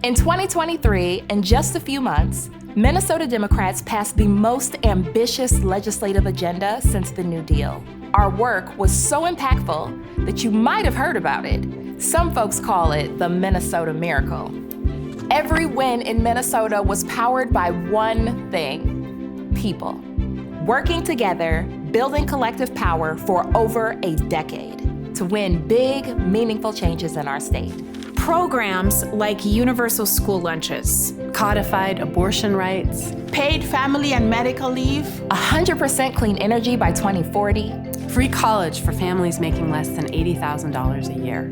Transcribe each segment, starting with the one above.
In 2023, in just a few months, Minnesota Democrats passed the most ambitious legislative agenda since the New Deal. Our work was so impactful that you might have heard about it. Some folks call it the Minnesota Miracle. Every win in Minnesota was powered by one thing: people. Working together, building collective power for over a decade to win big, meaningful changes in our state. Programs like universal school lunches, codified abortion rights, paid family and medical leave, 100% clean energy by 2040, free college for families making less than $80,000 a year,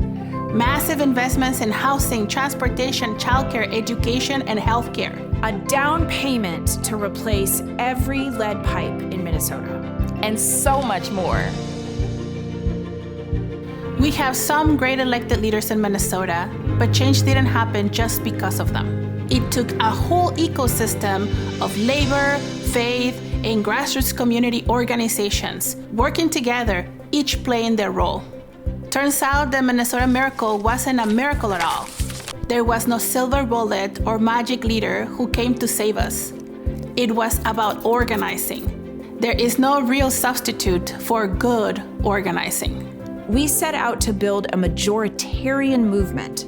massive investments in housing, transportation, childcare, education, and healthcare, a down payment to replace every lead pipe in Minnesota, and so much more. We have some great elected leaders in Minnesota, but change didn't happen just because of them. It took a whole ecosystem of labor, faith, and grassroots community organizations working together, each playing their role. Turns out the Minnesota Miracle wasn't a miracle at all. There was no silver bullet or magic leader who came to save us. It was about organizing. There is no real substitute for good organizing. We set out to build a majoritarian movement,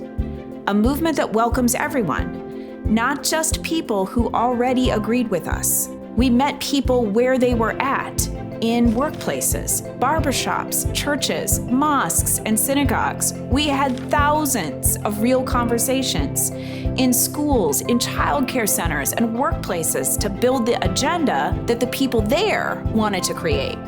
a movement that welcomes everyone, not just people who already agreed with us. We met people where they were at, in workplaces, barbershops, churches, mosques, and synagogues. We had thousands of real conversations in schools, in childcare centers, and workplaces to build the agenda that the people there wanted to create.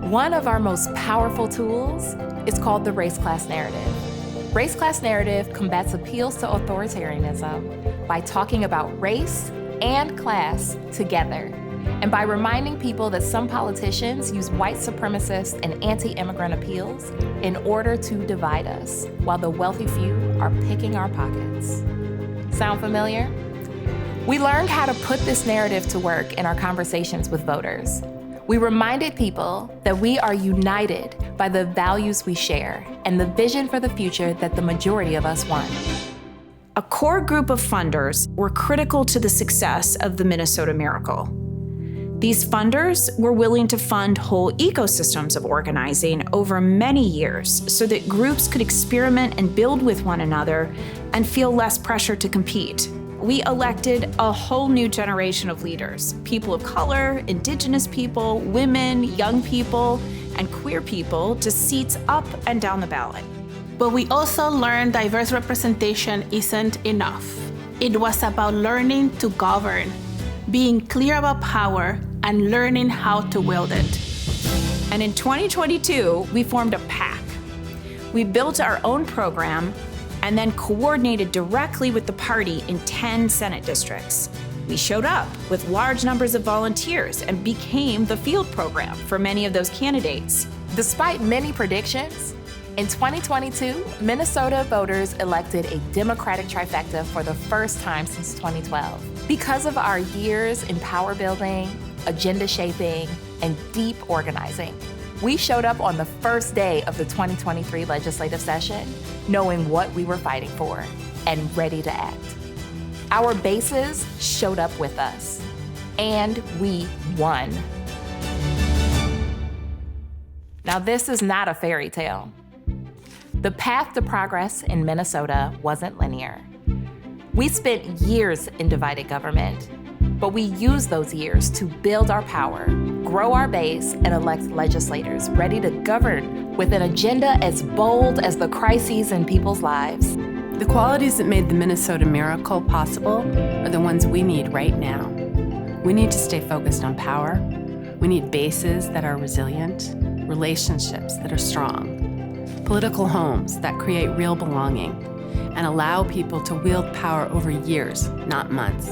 One of our most powerful tools is called the race-class narrative. Race-class narrative combats appeals to authoritarianism by talking about race and class together, and by reminding people that some politicians use white supremacist and anti-immigrant appeals in order to divide us, while the wealthy few are picking our pockets. Sound familiar? We learned how to put this narrative to work in our conversations with voters. We reminded people that we are united by the values we share and the vision for the future that the majority of us want. A core group of funders were critical to the success of the Minnesota Miracle. These funders were willing to fund whole ecosystems of organizing over many years so that groups could experiment and build with one another and feel less pressure to compete. We elected a whole new generation of leaders, people of color, indigenous people, women, young people, and queer people to seats up and down the ballot. But we also learned diverse representation isn't enough. It was about learning to govern, being clear about power, and learning how to wield it. And in 2022, we formed a PAC. We built our own program and then coordinated directly with the party in 10 Senate districts. We showed up with large numbers of volunteers and became the field program for many of those candidates. Despite many predictions, in 2022, Minnesota voters elected a Democratic trifecta for the first time since 2012. Because of our years in power building, agenda shaping, and deep organizing, we showed up on the first day of the 2023 legislative session, knowing what we were fighting for and ready to act. Our bases showed up with us, and we won. Now, this is not a fairy tale. The path to progress in Minnesota wasn't linear. We spent years in divided government, but we used those years to build our power, grow our base, and elect legislators ready to govern with an agenda as bold as the crises in people's lives. The qualities that made the Minnesota Miracle possible are the ones we need right now. We need to stay focused on power. We need bases that are resilient, relationships that are strong, political homes that create real belonging, and allow people to wield power over years, not months.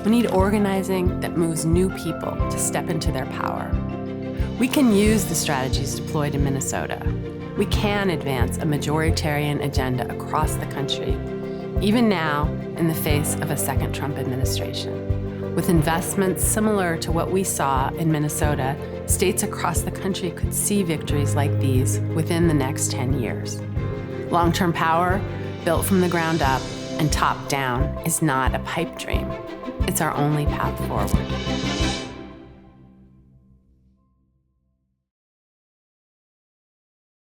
We need organizing that moves new people to step into their power. We can use the strategies deployed in Minnesota. We can advance a majoritarian agenda across the country, even now in the face of a second Trump administration. With investments similar to what we saw in Minnesota, states across the country could see victories like these within the next 10 years. Long-term power, built from the ground up, and top down is not a pipe dream. It's our only path forward.